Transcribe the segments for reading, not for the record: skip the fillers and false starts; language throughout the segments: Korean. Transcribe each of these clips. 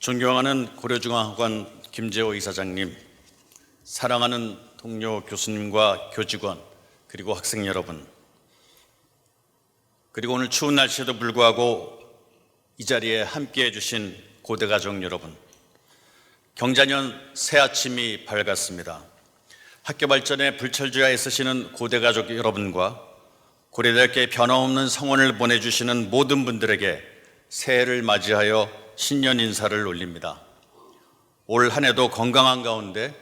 존경하는 고려중앙학원 김재호 이사장님, 사랑하는 동료 교수님과 교직원, 그리고 학생 여러분, 그리고 오늘 추운 날씨에도 불구하고 이 자리에 함께해 주신 고대가족 여러분, 경자년 새 아침이 밝았습니다. 학교 발전에 불철주야 애쓰시는 고대가족 여러분과 고려대학교에 변함없는 성원을 보내주시는 모든 분들에게 새해를 맞이하여 신년 인사를 올립니다. 올 한 해도 건강한 가운데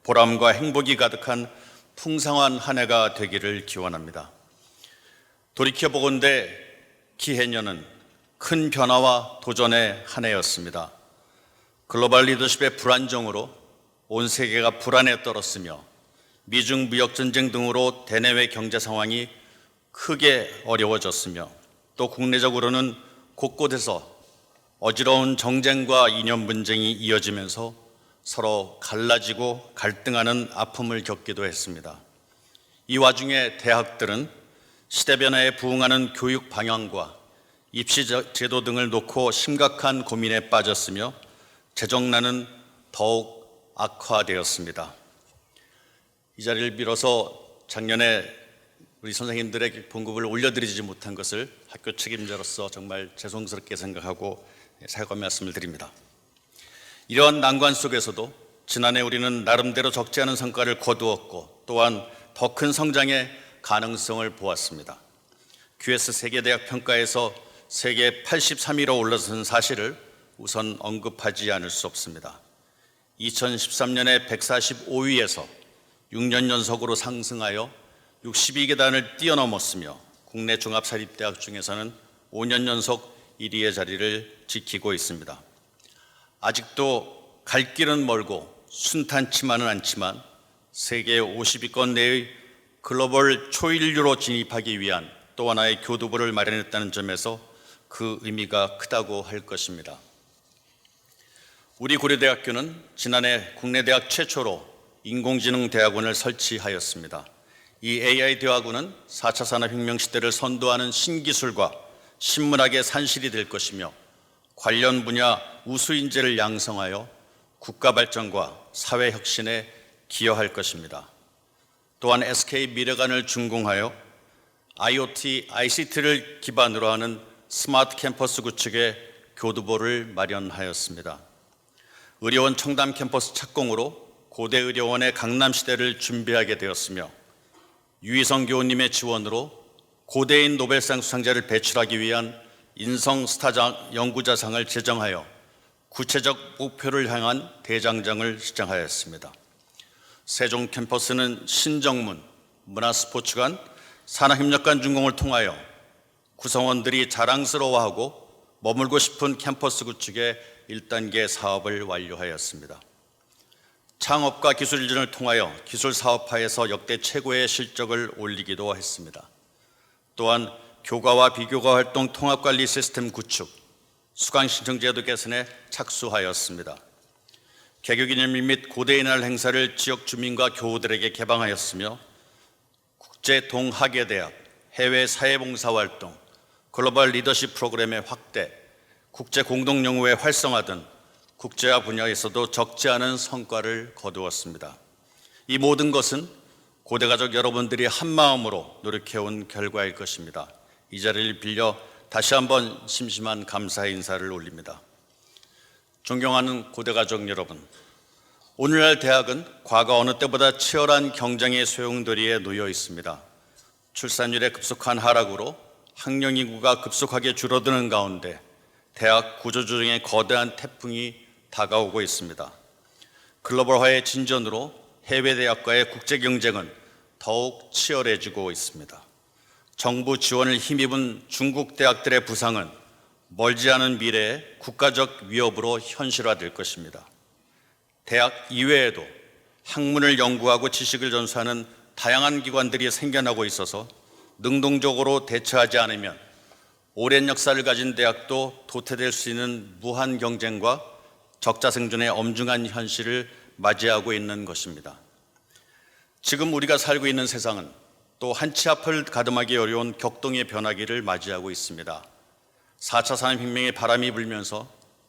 보람과 행복이 가득한 풍성한 한 해가 되기를 기원합니다. 돌이켜보건대 기해년은 큰 변화와 도전의 한 해였습니다. 글로벌 리더십의 불안정으로 온 세계가 불안에 떨었으며 미중 무역전쟁 등으로 대내외 경제 상황이 크게 어려워졌으며 또 국내적으로는 곳곳에서 어지러운 정쟁과 이념 분쟁이 이어지면서 서로 갈라지고 갈등하는 아픔을 겪기도 했습니다. 이 와중에 대학들은 시대 변화에 부응하는 교육 방향과 입시 제도 등을 놓고 심각한 고민에 빠졌으며 재정난은 더욱 악화되었습니다. 이 자리를 빌어서 작년에 우리 선생님들의 봉급을 올려드리지 못한 것을 학교 책임자로서 정말 죄송스럽게 생각하고 사과 말씀을 드립니다. 이러한 난관 속에서도 지난해 우리는 나름대로 적지 않은 성과를 거두었고 또한 더 큰 성장의 가능성을 보았습니다. QS 세계대학 평가에서 세계 83위로 올라선 사실을 우선 언급하지 않을 수 없습니다. 2013년에 145위에서 6년 연속으로 상승하여 62계단을 뛰어넘었으며 국내 종합사립대학 중에서는 5년 연속 1위의 자리를 지키고 있습니다. 아직도 갈 길은 멀고 순탄치만은 않지만 세계 50위권 내의 글로벌 초일류로 진입하기 위한 또 하나의 교두보를 마련했다는 점에서 그 의미가 크다고 할 것입니다. 우리 고려대학교는 지난해 국내 대학 최초로 인공지능 대학원을 설치하였습니다. 이 AI 대학원은 4차 산업혁명 시대를 선도하는 신기술과 신문학의 산실이 될 것이며 관련 분야 우수 인재를 양성하여 국가 발전과 사회 혁신에 기여할 것입니다. 또한 SK 미래관을 준공하여 IoT, ICT를 기반으로 하는 스마트 캠퍼스 구축에 교두보를 마련하였습니다. 의료원 청담 캠퍼스 착공으로 고대의료원의 강남시대를 준비하게 되었으며 유희성 교수님의 지원으로 고대인 노벨상 수상자를 배출하기 위한 인성 스타장 연구자상을 제정하여 구체적 목표를 향한 대장정을 시작하였습니다. 세종 캠퍼스는 신정문, 문화스포츠관, 산업협력관 준공을 통하여 구성원들이 자랑스러워하고 머물고 싶은 캠퍼스 구축의 1단계 사업을 완료하였습니다. 창업과 기술진을 통하여 기술 사업화에서 역대 최고의 실적을 올리기도 했습니다. 또한 교과와 비교과 활동 통합관리 시스템 구축, 수강 신청 제도 개선에 착수하였습니다. 개교기념일 및 고대인날 행사를 지역 주민과 교우들에게 개방하였으며 국제 동학예대학, 해외 사회봉사활동, 글로벌 리더십 프로그램의 확대, 국제 공동연구의 활성화 등 국제화 분야에서도 적지 않은 성과를 거두었습니다. 이 모든 것은 고대가족 여러분들이 한마음으로 노력해온 결과일 것입니다. 이 자리를 빌려 다시 한번 심심한 감사의 인사를 올립니다. 존경하는 고대가족 여러분, 오늘날 대학은 과거 어느 때보다 치열한 경쟁의 소용돌이에 놓여 있습니다. 출산율의 급속한 하락으로 학령 인구가 급속하게 줄어드는 가운데 대학 구조조정의 거대한 태풍이 다가오고 있습니다. 글로벌화의 진전으로 해외 대학과의 국제 경쟁은 더욱 치열해지고 있습니다. 정부 지원을 힘입은 중국 대학들의 부상은 멀지 않은 미래에 국가적 위협으로 현실화될 것입니다. 대학 이외에도 학문을 연구하고 지식을 전수하는 다양한 기관들이 생겨나고 있어서 능동적으로 대처하지 않으면 오랜 역사를 가진 대학도 도태될 수 있는 무한 경쟁과 적자 생존의 엄중한 현실을 맞이하고 있는 것입니다. 지금 우리가 살고 있는 세상은 또 한 치 앞을 가늠하기 어려운 격동의 변화기를 맞이하고 있습니다. 4차 산업혁명의 바람이 불면서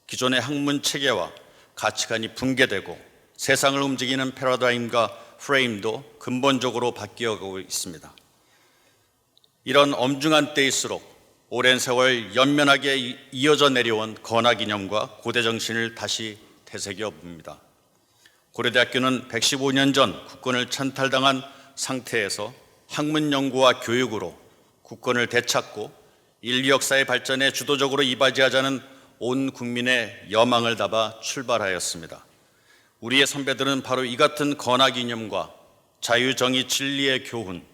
기존의 학문 체계와 가치관이 붕괴되고 세상을 움직이는 패러다임과 프레임도 근본적으로 바뀌어가고 있습니다. 이런 엄중한 때일수록 오랜 세월 연면하게 이어져 내려온 건학 이념과 고대 정신을 다시 되새겨 봅니다. 고려대학교는 115년 전 국권을 찬탈당한 상태에서 학문 연구와 교육으로 국권을 되찾고 인류 역사의 발전에 주도적으로 이바지하자는 온 국민의 여망을 담아 출발하였습니다. 우리의 선배들은 바로 이 같은 건학 이념과 자유, 정의, 진리의 교훈,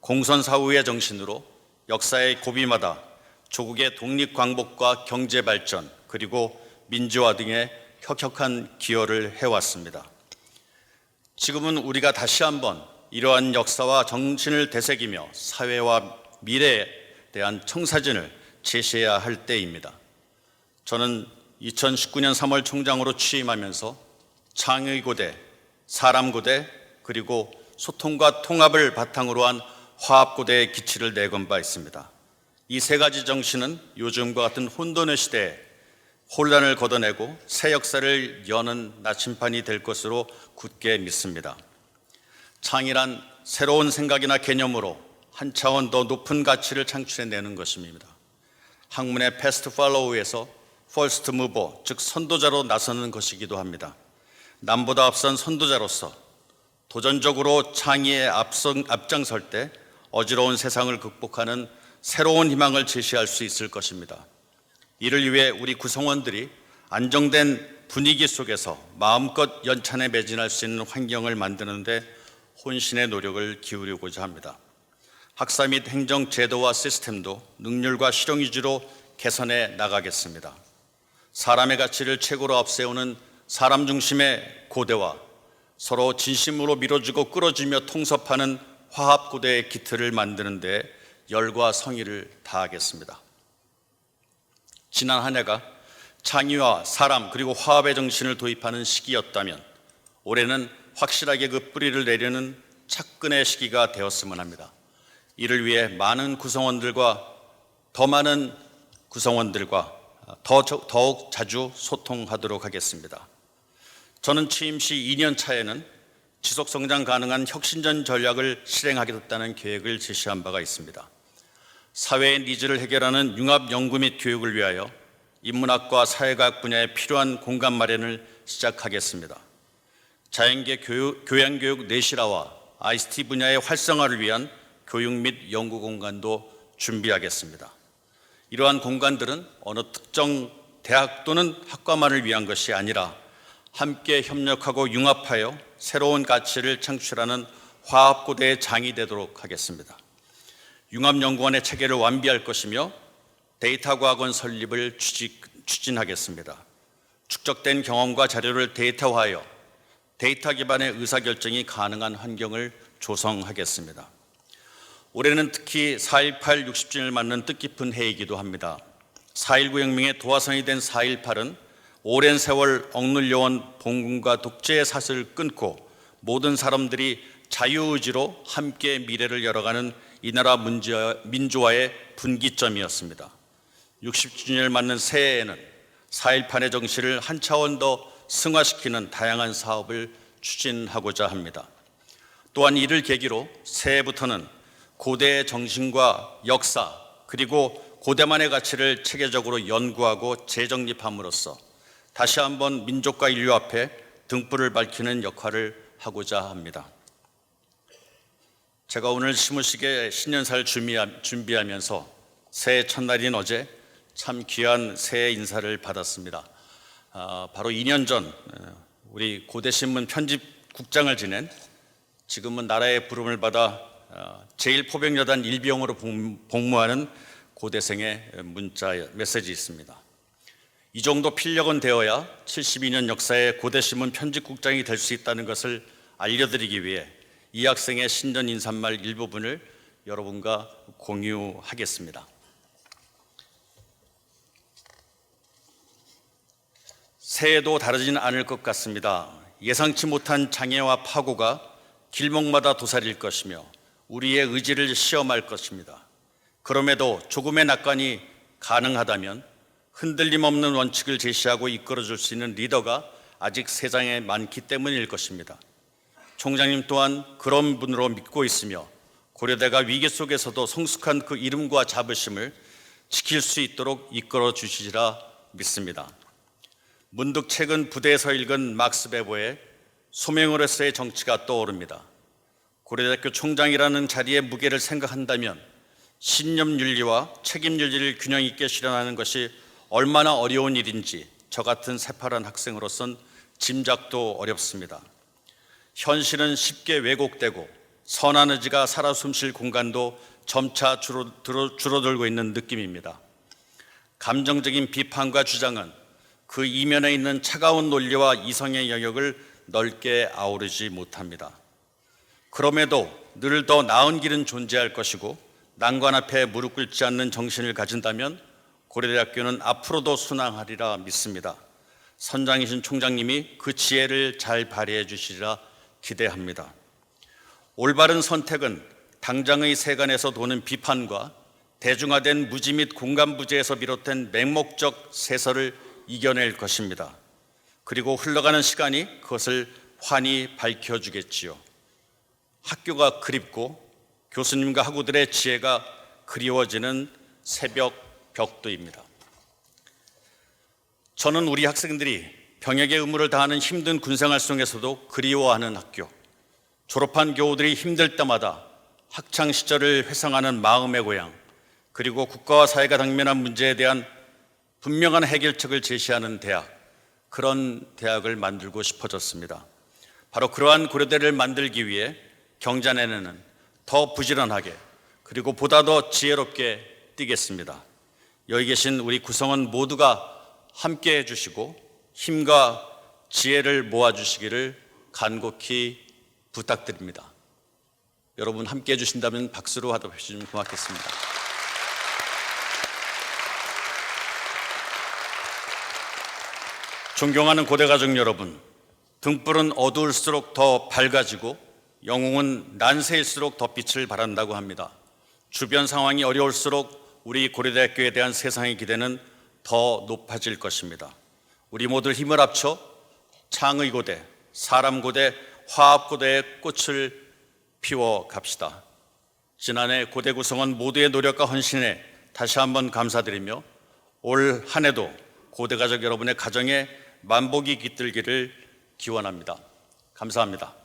공선사후의 정신으로 역사의 고비마다 조국의 독립광복과 경제발전 그리고 민주화 등에 혁혁한 기여를 해왔습니다. 지금은 우리가 다시 한번 이러한 역사와 정신을 되새기며 사회와 미래에 대한 청사진을 제시해야 할 때입니다. 저는 2019년 3월 총장으로 취임하면서 창의고대, 사람고대, 그리고 소통과 통합을 바탕으로 한 화합고대의 기치를 내건 바 있습니다. 이 세 가지 정신은 요즘과 같은 혼돈의 시대에 혼란을 걷어내고 새 역사를 여는 나침판이 될 것으로 굳게 믿습니다. 창의란 새로운 생각이나 개념으로 한 차원 더 높은 가치를 창출해내는 것입니다. 학문의 패스트 팔로우에서 퍼스트 무버, 즉 선도자로 나서는 것이기도 합니다. 남보다 앞선 선도자로서 도전적으로 창의에 앞장설 때 어지러운 세상을 극복하는 새로운 희망을 제시할 수 있을 것입니다. 이를 위해 우리 구성원들이 안정된 분위기 속에서 마음껏 연찬에 매진할 수 있는 환경을 만드는 데 혼신의 노력을 기울이고자 합니다. 학사 및 행정 제도와 시스템도 능률과 실용 위주로 개선해 나가겠습니다. 사람의 가치를 최고로 앞세우는 사람 중심의 고대와 서로 진심으로 밀어주고 끌어주며 통섭하는 화합고대의 기틀을 만드는 데 열과 성의를 다하겠습니다. 지난 한 해가 창의와 사람 그리고 화합의 정신을 도입하는 시기였다면 올해는 확실하게 그 뿌리를 내리는 착근의 시기가 되었으면 합니다. 이를 위해 더 많은 구성원들과 더욱 자주 소통하도록 하겠습니다. 저는 취임 시 2년 차에는 지속성장 가능한 혁신전 전략을 실행하겠다는 계획을 제시한 바가 있습니다. 사회의 니즈를 해결하는 융합 연구 및 교육을 위하여 인문학과 사회과학 분야에 필요한 공간 마련을 시작하겠습니다. 자연계 교양교육 내실화와 ICT 분야의 활성화를 위한 교육 및 연구 공간도 준비하겠습니다. 이러한 공간들은 어느 특정 대학 또는 학과만을 위한 것이 아니라 함께 협력하고 융합하여 새로운 가치를 창출하는 화합고대의 장이 되도록 하겠습니다. 융합연구원의 체계를 완비할 것이며 데이터과학원 설립을 추진하겠습니다. 축적된 경험과 자료를 데이터화하여 데이터 기반의 의사결정이 가능한 환경을 조성하겠습니다. 올해는 특히 4.18 60주년을 맞는 뜻깊은 해이기도 합니다. 4.19 혁명의 도화선이 된 4.18은 오랜 세월 억눌려온 봉건과 독재의 사슬을 끊고 모든 사람들이 자유의지로 함께 미래를 열어가는 이 나라 민주화의 분기점이었습니다. 60주년을 맞는 새해에는 4.18의 정신을 한 차원 더 승화시키는 다양한 사업을 추진하고자 합니다. 또한 이를 계기로 새해부터는 고대의 정신과 역사 그리고 고대만의 가치를 체계적으로 연구하고 재정립함으로써 다시 한번 민족과 인류 앞에 등불을 밝히는 역할을 하고자 합니다. 제가 오늘 시무식에 신년사를 준비하면서 새해 첫날인 어제 참 귀한 새해 인사를 받았습니다. 바로 2년 전 우리 고대신문 편집국장을 지낸 지금은 나라의 부름을 받아 제1포병여단 일병으로 복무하는 고대생의 문자 메시지 있습니다. 이 정도 필력은 되어야 72년 역사의 고대신문 편집국장이 될 수 있다는 것을 알려드리기 위해 이 학생의 신년 인사말 일부분을 여러분과 공유하겠습니다. 새해도 다르진 않을 것 같습니다. 예상치 못한 장애와 파고가 길목마다 도사릴 것이며 우리의 의지를 시험할 것입니다. 그럼에도 조금의 낙관이 가능하다면 흔들림 없는 원칙을 제시하고 이끌어줄 수 있는 리더가 아직 세상에 많기 때문일 것입니다. 총장님 또한 그런 분으로 믿고 있으며 고려대가 위기 속에서도 성숙한 그 이름과 자부심을 지킬 수 있도록 이끌어 주시리라 믿습니다. 문득 최근 부대에서 읽은 막스 베버의 소명으로서의 정치가 떠오릅니다. 고려대학교 총장이라는 자리의 무게를 생각한다면 신념윤리와 책임윤리를 균형 있게 실현하는 것이 얼마나 어려운 일인지 저 같은 새파란 학생으로선 짐작도 어렵습니다. 현실은 쉽게 왜곡되고 선한 의지가 살아 숨쉴 공간도 점차 줄어들고 있는 느낌입니다. 감정적인 비판과 주장은 그 이면에 있는 차가운 논리와 이성의 영역을 넓게 아우르지 못합니다. 그럼에도 늘 더 나은 길은 존재할 것이고 난관 앞에 무릎 꿇지 않는 정신을 가진다면 고려대학교는 앞으로도 순항하리라 믿습니다. 선장이신 총장님이 그 지혜를 잘 발휘해 주시리라 기대합니다. 올바른 선택은 당장의 세간에서 도는 비판과 대중화된 무지 및 공간 부재에서 비롯된 맹목적 세서를 이겨낼 것입니다. 그리고 흘러가는 시간이 그것을 환히 밝혀주겠지요. 학교가 그립고 교수님과 학우들의 지혜가 그리워지는 새벽 벽두입니다. 저는 우리 학생들이 병역의 의무를 다하는 힘든 군생활 속에서도 그리워하는 학교, 졸업한 교우들이 힘들 때마다 학창시절을 회상하는 마음의 고향, 그리고 국가와 사회가 당면한 문제에 대한 분명한 해결책을 제시하는 대학, 그런 대학을 만들고 싶어졌습니다. 바로 그러한 고려대를 만들기 위해 경자내내는 더 부지런하게 그리고 보다 더 지혜롭게 뛰겠습니다. 여기 계신 우리 구성원 모두가 함께 해주시고 힘과 지혜를 모아주시기를 간곡히 부탁드립니다. 여러분 함께 해주신다면 박수로 화답해 주시면 고맙겠습니다. 존경하는 고대가족 여러분, 등불은 어두울수록 더 밝아지고 영웅은 난세일수록 더 빛을 발한다고 합니다. 주변 상황이 어려울수록 우리 고려대학교에 대한 세상의 기대는 더 높아질 것입니다. 우리 모두 힘을 합쳐 창의고대, 사람고대, 화합고대의 꽃을 피워 갑시다. 지난해 고대 구성원 모두의 노력과 헌신에 다시 한번 감사드리며 올 한 해도 고대가족 여러분의 가정에 만복이 깃들기를 기원합니다. 감사합니다.